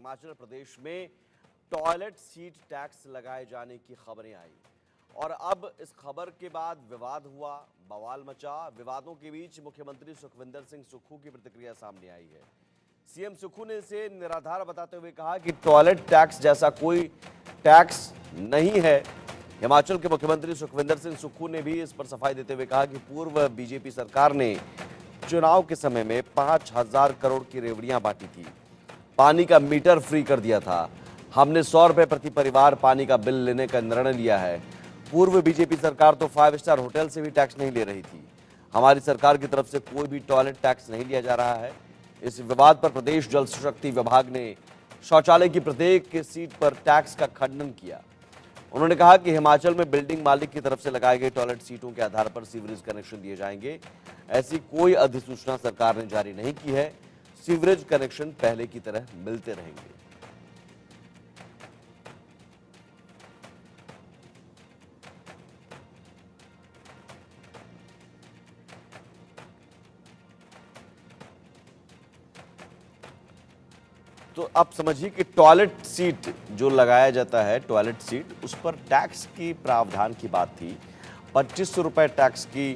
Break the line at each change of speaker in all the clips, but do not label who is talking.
हिमाचल प्रदेश में toilet seat tax लगाए जाने की खबरें आई और अब इस खबर के बाद विवाद हुआ, बवाल मचा। विवादों के बीच मुख्यमंत्री सुखविंदर सिंह सुक्खू की प्रतिक्रिया सामने आई है। सीएम सुक्खू ने इसे निराधार बताते हुए कहा कि टॉयलेट टैक्स जैसा कोई टैक्स नहीं है। हिमाचल के मुख्यमंत्री सुखविंदर सिंह सुक्खू ने भी इस पर सफाई देते हुए कहा कि पूर्व बीजेपी सरकार ने चुनाव के समय में 5,000 करोड़ की रेवड़ियां बांटी थी, पानी का मीटर फ्री कर दिया था। हमने 100 रुपए प्रति परिवार पानी का बिल लेने का निर्णय लिया है। पूर्व बीजेपी सरकार तो 5 स्टार होटल से भी टैक्स नहीं ले रही थी। हमारी सरकार की तरफ से कोई भी टॉयलेट टैक्स नहीं लिया जा रहा है। इस विवाद पर प्रदेश जल शक्ति विभाग ने शौचालय की प्रत्येक सीट पर टैक्स का खंडन किया। उन्होंने कहा कि हिमाचल में बिल्डिंग मालिक की तरफ से लगाई गई टॉयलेट सीटों के आधार पर सीवरेज कनेक्शन दिए जाएंगे। ऐसी कोई अधिसूचना सरकार ने जारी नहीं की है। सीवरेज कनेक्शन पहले की तरह मिलते रहेंगे। तो अब समझिए कि टॉयलेट सीट जो लगाया जाता है, टॉयलेट सीट, उस पर टैक्स की प्रावधान की बात थी। 2500 रुपए टैक्स की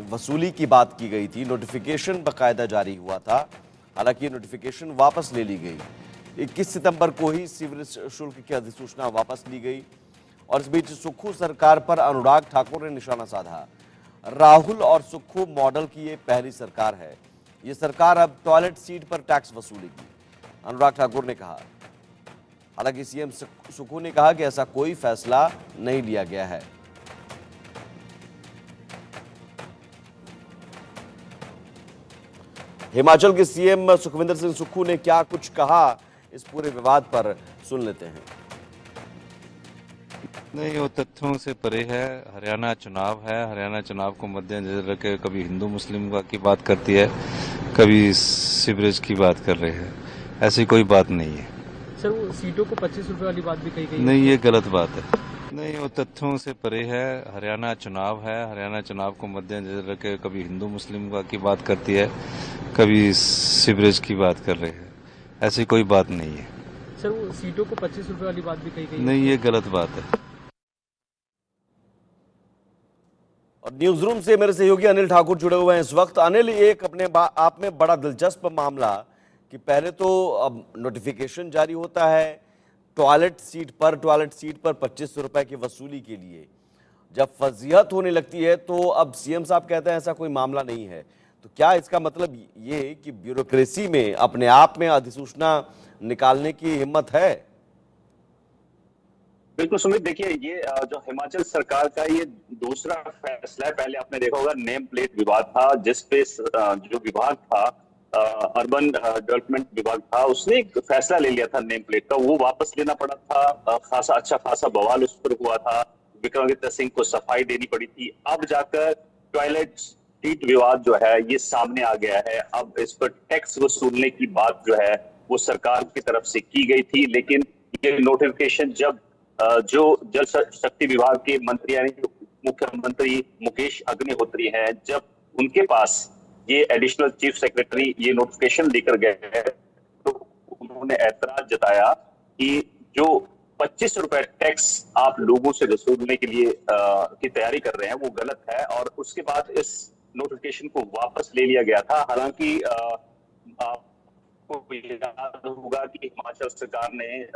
वसूली की बात की गई थी। नोटिफिकेशन बाकायदा जारी हुआ था, हालांकि नोटिफिकेशन वापस ले ली गई। 21 सितंबर को ही सीवरेज शुल्क की अधिसूचना वापस ली गई और इस बीच सुक्खू सरकार पर अनुराग ठाकुर ने निशाना साधा। राहुल और सुक्खू मॉडल की ये पहली सरकार है। ये सरकार अब टॉयलेट सीट पर टैक्स वसूलेगी, अनुराग ठाकुर ने कहा। हालांकि सीएम सुक्खू ने कहा कि ऐसा कोई फैसला नहीं लिया गया है। हिमाचल के सीएम सुखविंदर सिंह सुक्खू ने क्या कुछ कहा, इस पूरे विवाद पर सुन लेते हैं।
नहीं, वो तथ्यों से परे है। हरियाणा चुनाव है, हरियाणा चुनाव को मद्देनजर रखे कभी हिंदू मुस्लिम की बात करती है, कभी सीवरेज की बात कर रहे हैं। ऐसी कोई बात नहीं है।
सर, वो सीटों को 25 रुपए वाली बात भी कही गई।
नहीं, ये गलत बात है। नहीं, वो तथ्यों से परे है। हरियाणा चुनाव है, हरियाणा चुनाव को मद्देनजर रखे कभी हिंदू मुस्लिम की बात करती है, कभी सीवरेज की बात कर रहे हैं। ऐसी कोई बात नहीं है।
सर, वो सीटों को 25 रुपए वाली बात भी कही गई।
नहीं, ये गलत बात है।
और न्यूज रूम से मेरे सहयोगी अनिल ठाकुर जुड़े हुए हैं इस वक्त। अनिल, एक अपने आप में बड़ा दिलचस्प मामला कि पहले तो अब नोटिफिकेशन जारी होता है टॉयलेट सीट पर 2500 रुपए की वसूली के लिए। जब फजीहत होने लगती है तो अब सीएम साहब कहते हैं ऐसा कोई मामला नहीं है। तो क्या इसका मतलब ये कि ब्यूरोक्रेसी में अपने आप में अधिसूचना निकालने की हिम्मत है?
बिल्कुल सुमित, देखिए ये जो हिमाचल सरकार का ये दूसरा फैसला है। पहले आपने देखा होगा नेम प्लेट विवाद था, जिसपे जो विभाग था, अर्बन डेवलपमेंट विभाग था, उसने एक फैसला ले लिया था नेम प्लेट का, वो वापस लेना पड़ा था। अच्छा खासा बवाल उस पर हुआ था, विक्रमादित्य सिंह को सफाई देनी पड़ी थी। अब जाकर टॉयलेट सीट विवाद जो है ये सामने आ गया है। अब इस पर टैक्स वसूलने की बात जो है वो सरकार की तरफ से की गई थी, लेकिन ये नोटिफिकेशन जब जो जल शक्ति विभाग के मंत्री यानी मुख्यमंत्री मुकेश अग्निहोत्री हैं, जब उनके पास ये एडिशनल चीफ सेक्रेटरी ये नोटिफिकेशन लेकर गए तो उन्होंने ऐतराज जताया कि जो 25 रुपए टैक्स आप लोगों से वसूलने के लिए की तैयारी कर रहे हैं वो गलत है। और उसके बाद इस नोटिफिकेशन को वापस ले लिया गया था। हालांकि आपको याद होगा कि हिमाचल सरकार ने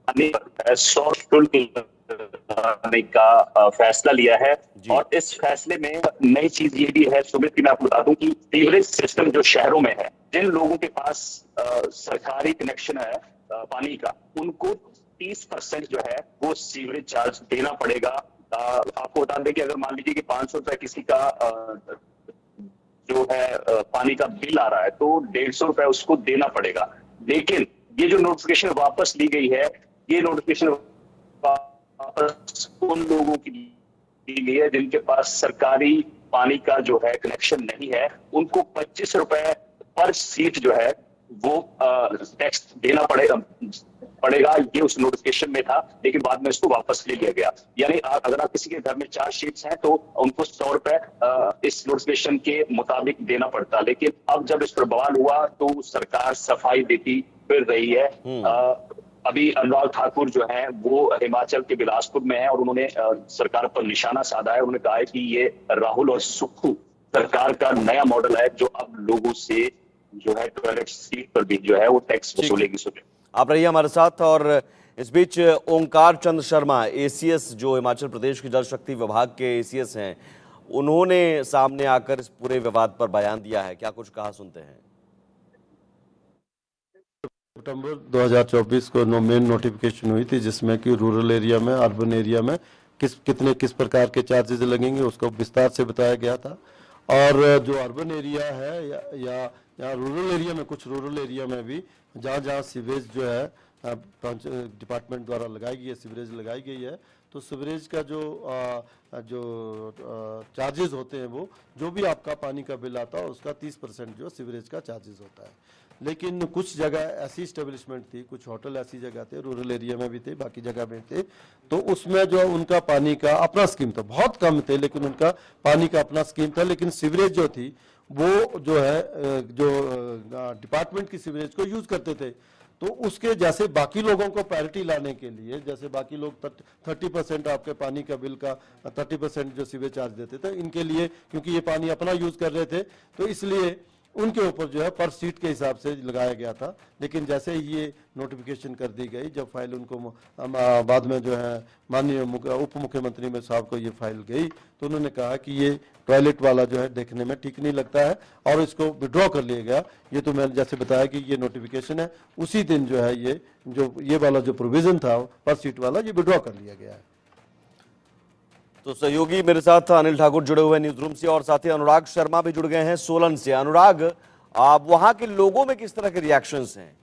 100 शुल्क लगाने का फैसला लिया है और इस फैसले में नई चीज ये भी है सुमित की मैं आपको बता दूं कि सीवरेज सिस्टम जो शहरों में है, जिन लोगों के पास सरकारी कनेक्शन है पानी का, उनको 30% जो है वो सीवरेज चार्ज देना पड़ेगा। आपको बता दें कि अगर मान लीजिए कि 500 रुपए किसी का जो है पानी का बिल आ रहा है तो 150 रुपए उसको देना पड़ेगा। लेकिन ये जो नोटिफिकेशन वापस ली गई है, ये नोटिफिकेशन वापस उन लोगों के लिए जिनके पास सरकारी पानी का जो है कनेक्शन नहीं है, उनको 25 रुपए पर सीट जो है वो टैक्स देना पड़ेगा। ये उस नोटिफिकेशन में था, लेकिन बाद में इसको वापस ले लिया गया। यानी अगर आप किसी के घर में 4 शीट्स हैं तो उनको 100 रुपए इस नोटिफिकेशन के मुताबिक देना पड़ता। लेकिन अब जब इस पर बवाल हुआ तो सरकार सफाई देती फिर रही है। अभी अनुराग ठाकुर जो है वो हिमाचल के बिलासपुर में है और उन्होंने सरकार पर निशाना साधा है। उन्होंने कहा है कि ये राहुल और सुक्खू सरकार का नया मॉडल है जो अब लोगों से जो है टॉयलेट सीट पर भी जो है वो टैक्स वसूलेगी। सुबह
आप रहिए हमारे साथ। और इस बीच ओंकार चंद शर्मा, एसीएस जो हिमाचल प्रदेश के जल शक्ति विभाग के एसीएस हैं, उन्होंने सामने आकर इस पूरे विवाद पर बयान दिया है। क्या कुछ कहा, सुनते हैं।
सितंबर 2024 को मेन नोटिफिकेशन हुई थी जिसमें कि रूरल एरिया में, अर्बन एरिया में किस प्रकार के चार्जेस लगेंगे उसको विस्तार से बताया गया था। और जो अर्बन एरिया है या रूरल एरिया में, कुछ रूरल एरिया में भी जहाँ सीवेज जो है डिपार्टमेंट द्वारा लगाई गई है, सीवरेज लगाई गई है, तो सीवरेज का जो चार्जेस होते हैं वो जो भी आपका पानी का बिल आता है उसका 30% जो सीवरेज का चार्जेस होता है। लेकिन कुछ जगह ऐसी स्टेब्लिशमेंट थी, कुछ होटल ऐसी जगह थे, रूरल एरिया में भी थे, बाकी जगह में थे, तो उसमें जो उनका पानी का अपना स्कीम था, बहुत कम थे लेकिन उनका पानी का अपना स्कीम था। लेकिन सीवरेज जो थी वो जो है जो डिपार्टमेंट की सीवरेज को यूज करते थे, तो उसके जैसे बाकी लोगों को पैरिटी लाने के लिए, जैसे बाकी लोग 30% आपके पानी का बिल का 30% जो सीवेज चार्ज देते थे, इनके लिए क्योंकि ये पानी अपना यूज कर रहे थे तो इसलिए उनके ऊपर जो है पर सीट के हिसाब से लगाया गया था। लेकिन जैसे ही ये नोटिफिकेशन कर दी गई, जब फाइल उनको बाद में जो है माननीय उप मुख्यमंत्री में साहब को ये फाइल गई, तो उन्होंने कहा कि ये टॉयलेट वाला जो है देखने में ठीक नहीं लगता है और इसको विड्रॉ कर लिया गया। ये तो मैंने जैसे बताया कि ये नोटिफिकेशन है, उसी दिन जो है ये वाला जो प्रोविजन था पर सीट वाला, ये विड्रॉ कर लिया गया है।
तो सहयोगी मेरे साथ अनिल ठाकुर जुड़े हुए न्यूज रूम से, और साथ ही अनुराग शर्मा भी जुड़ गए हैं सोलन से। अनुराग, आप वहां के लोगों में किस तरह के रिएक्शंस हैं?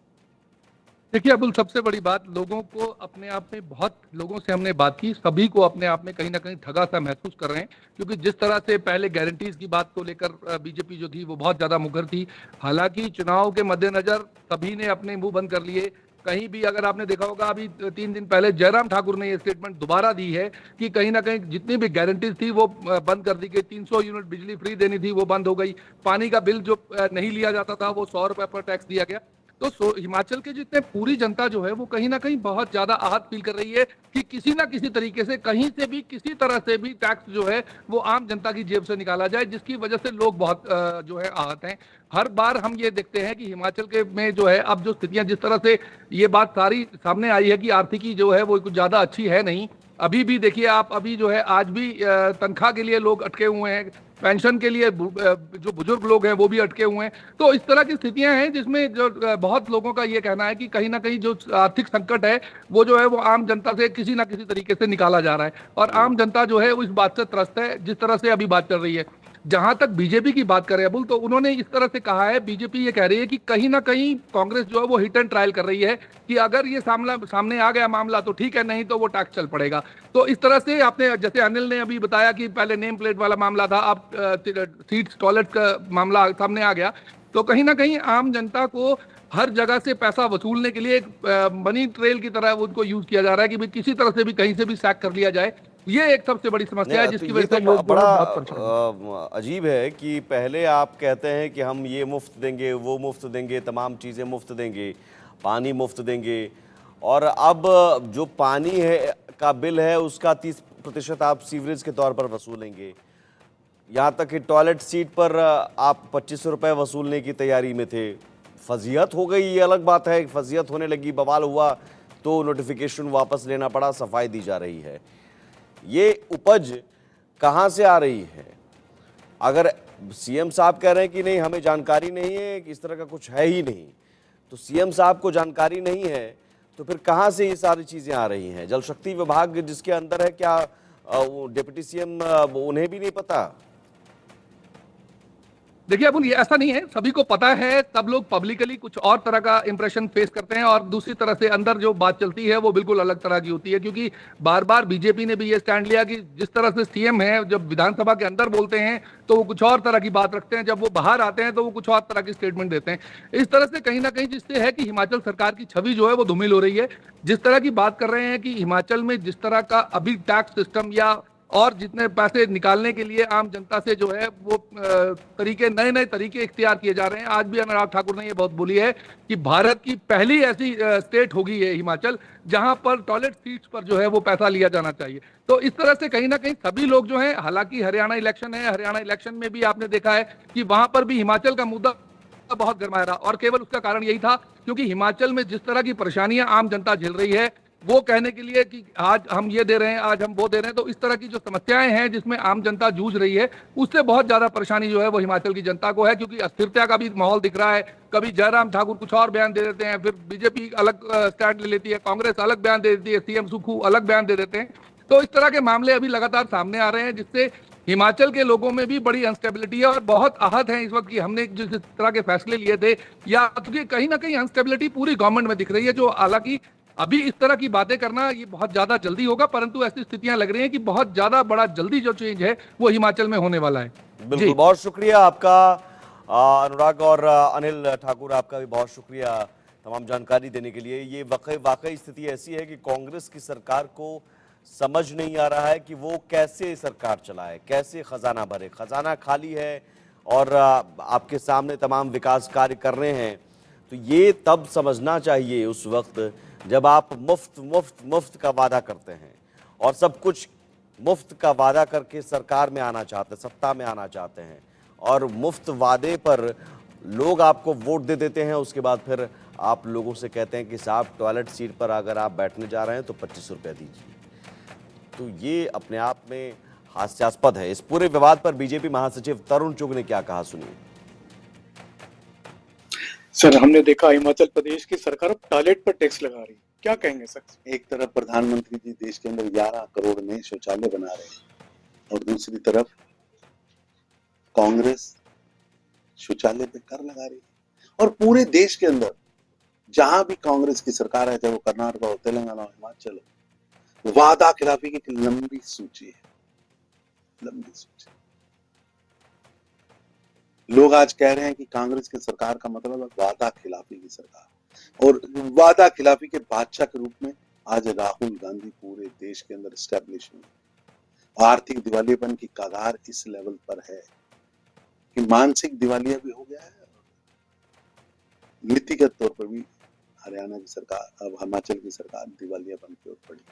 देखिए अबुल, सबसे बड़ी बात, लोगों को अपने आप में, बहुत लोगों से हमने बात की, सभी को अपने आप में कहीं ना कहीं ठगा सा महसूस कर रहे हैं। क्योंकि जिस तरह से पहले गारंटीज की बात को लेकर बीजेपी जो थी वो बहुत ज्यादा मुखर थी। हालांकि चुनाव के मद्देनजर सभी ने अपने मुंह बंद कर लिए। कहीं भी अगर आपने देखा होगा, अभी 3 दिन पहले जयराम ठाकुर ने ये स्टेटमेंट दोबारा दी है कि कहीं ना कहीं जितनी भी गारंटीज थी वो बंद कर दी गई। 300 यूनिट बिजली फ्री देनी थी, वो बंद हो गई। पानी का बिल जो नहीं लिया जाता था वो 100 रुपए पर टैक्स दिया गया। तो हिमाचल के जितने पूरी जनता जो है वो कहीं ना कहीं बहुत ज्यादा आहत फील कर रही है कि किसी ना किसी तरीके से, कहीं से भी, किसी तरह से भी टैक्स जो है वो आम जनता की जेब से निकाला जाए, जिसकी वजह से लोग बहुत जो है आहत हैं। हर बार हम ये देखते हैं कि हिमाचल के में जो है अब जो स्थितियां, जिस तरह से ये बात सारी सामने आई है कि आर्थिकी जो है वो कुछ ज्यादा अच्छी है नहीं। अभी भी देखिए आप, अभी जो है आज भी तनख्वाह के लिए लोग अटके हुए हैं, पेंशन के लिए जो बुजुर्ग लोग हैं वो भी अटके हुए हैं। तो इस तरह की स्थितियां हैं जिसमें जो बहुत लोगों का ये कहना है कि कहीं ना कहीं जो आर्थिक संकट है वो जो है वो आम जनता से किसी ना किसी तरीके से निकाला जा रहा है। और आम जनता जो है वो इस बात से त्रस्त है जिस तरह से अभी बात चल रही है। जहां तक बीजेपी की बात करें अबुल, तो उन्होंने इस तरह से कहा है, बीजेपी ये कह रही है कि कहीं ना कहीं कांग्रेस जो है वो हिट एंड ट्रायल कर रही है कि अगर ये सामने आ गया मामला तो ठीक है, नहीं तो वो टैक्स चल पड़ेगा। तो इस तरह से आपने, जैसे अनिल ने अभी बताया कि पहले नेम प्लेट वाला मामला था, अब सीट्स टॉयलेट का मामला सामने आ गया। तो कहीं ना कहीं आम जनता को हर जगह से पैसा वसूलने के लिए एक मनी ट्रेल की तरह उनको यूज किया जा रहा है कि भाई किसी तरह से भी कहीं से भी सैक कर लिया जाए। ये एक सबसे बड़ी समस्या है जिसकी वजह से लोग
बड़ा अजीब है कि पहले आप कहते हैं कि हम ये मुफ्त देंगे, वो मुफ्त देंगे, तमाम चीज़ें मुफ्त देंगे, पानी मुफ्त देंगे, और अब जो पानी है का बिल है उसका 30% आप सीवरेज के तौर पर वसूलेंगे। यहाँ तक कि टॉयलेट सीट पर आप 25 रुपये वसूलने की तैयारी में थे। फजीहत हो गई, ये अलग बात है, फजीहत होने लगी, बवाल हुआ तो नोटिफिकेशन वापस लेना पड़ा, सफाई दी जा रही है। ये उपज कहाँ से आ रही है? अगर सीएम साहब कह रहे हैं कि नहीं हमें जानकारी नहीं है, कि इस तरह का कुछ है ही नहीं, तो सीएम साहब को जानकारी नहीं है तो फिर कहाँ से ये सारी चीज़ें आ रही हैं? जल शक्ति विभाग जिसके अंदर है, क्या डिप्टी सीएम उन्हें भी नहीं पता?
देखिए अब ये ऐसा नहीं है, सभी को पता है, तब लोग पब्लिकली कुछ और तरह का इंप्रेशन फेस करते हैं और दूसरी तरह से अंदर जो बात चलती है वो बिल्कुल अलग तरह की होती है। क्योंकि बार बार बीजेपी ने भी ये स्टैंड लिया कि जिस तरह से सीएम है जब विधानसभा के अंदर बोलते हैं तो वो कुछ और तरह की बात रखते हैं, जब वो बाहर आते हैं तो वो कुछ और तरह की स्टेटमेंट देते हैं। इस तरह से कहीं ना कहीं जिससे है कि हिमाचल सरकार की छवि जो है वो धूमिल हो रही है। जिस तरह की बात कर रहे हैं कि हिमाचल में जिस तरह का अभी टैक्स सिस्टम या और जितने पैसे निकालने के लिए आम जनता से जो है वो तरीके, नए नए तरीके इख्तियार किए जा रहे हैं। आज भी अनुराग ठाकुर ने ये बहुत बोली है कि भारत की पहली ऐसी स्टेट होगी ये हिमाचल जहां पर टॉयलेट सीट्स पर जो है वो पैसा लिया जाना चाहिए। तो इस तरह से कहीं ना कहीं सभी लोग जो हैं, हालांकि हरियाणा इलेक्शन है, हरियाणा इलेक्शन में भी आपने देखा है कि वहां पर भी हिमाचल का मुद्दा बहुत गरमाया रहा, और केवल उसका कारण यही था क्योंकि हिमाचल में जिस तरह की परेशानियां आम जनता झेल रही है, वो कहने के लिए कि आज हम ये दे रहे हैं, आज हम वो दे रहे हैं, तो इस तरह की जो समस्याएं हैं जिसमें आम जनता जूझ रही है, उससे बहुत ज्यादा परेशानी जो है वो हिमाचल की जनता को है, क्योंकि अस्थिरता का भी माहौल दिख रहा है। कभी जयराम ठाकुर कुछ और बयान दे देते हैं, फिर बीजेपी अलग स्टैंड ले लेती है, कांग्रेस अलग बयान दे देती है, सीएम सुक्खू अलग बयान दे देते हैं। तो इस तरह के मामले अभी लगातार सामने आ रहे हैं, जिससे हिमाचल के लोगों में भी बड़ी अनस्टेबिलिटी है और बहुत आहत है इस वक्त कि हमने जिस तरह के फैसले लिए थे, या क्योंकि कहीं ना कहीं अनस्टेबिलिटी पूरी गवर्नमेंट में दिख रही है, जो हालांकि अभी इस तरह की बातें करना ये बहुत ज्यादा जल्दी होगा, परंतु ऐसी स्थितियां लग रही हैं कि बहुत ज्यादा बड़ा जल्दी जो चेंज है वो हिमाचल में होने वाला है।
बिल्कुल, बहुत शुक्रिया आपका अनुराग, और अनिल ठाकुर आपका भी बहुत शुक्रिया तमाम जानकारी देने के लिए। ये वाकई स्थिति ऐसी है कि कांग्रेस की सरकार को समझ नहीं आ रहा है कि वो कैसे सरकार चलाए, कैसे खजाना भरे। खजाना खाली है और आपके सामने तमाम विकास कार्य कर रहे हैं, तो ये तब समझना चाहिए उस वक्त जब आप मुफ्त मुफ्त मुफ्त का वादा करते हैं और सब कुछ मुफ्त का वादा करके सरकार में आना चाहते हैं, सत्ता में आना चाहते हैं, और मुफ्त वादे पर लोग आपको वोट दे देते हैं। उसके बाद फिर आप लोगों से कहते हैं कि साहब टॉयलेट सीट पर अगर आप बैठने जा रहे हैं तो 25 रुपये दीजिए। तो ये अपने आप में हास्यास्पद है। इस पूरे विवाद पर बीजेपी महासचिव तरुण चुग ने क्या कहा, सुनिए।
सर, हमने देखा हिमाचल प्रदेश की सरकार अब टॉयलेट पर टैक्स लगा रही है, क्या कहेंगे सर?
एक तरफ प्रधानमंत्री जी देश के अंदर 11 करोड़ नए शौचालय बना रहे हैं और दूसरी तरफ कांग्रेस शौचालय पे कर लगा रही है। और पूरे देश के अंदर जहां भी कांग्रेस की सरकार है, चाहे वो कर्नाटक हो, तेलंगाना हो, हिमाचल हो, वादा खिलाफी की एक लंबी सूची है, लंबी सूची। लोग आज कह रहे हैं कि कांग्रेस की सरकार का मतलब है वादा खिलाफी की सरकार, और वादा खिलाफी के बादशाह के रूप में आज राहुल गांधी पूरे देश के अंदर स्टैब्लिश हुए। आर्थिक दिवालियापन की कगार इस लेवल पर है कि मानसिक दिवालिया भी हो गया है, नीतिगत तौर पर भी हरियाणा की सरकार, अब हिमाचल की सरकार दिवालियापन की ओर बढ़ी।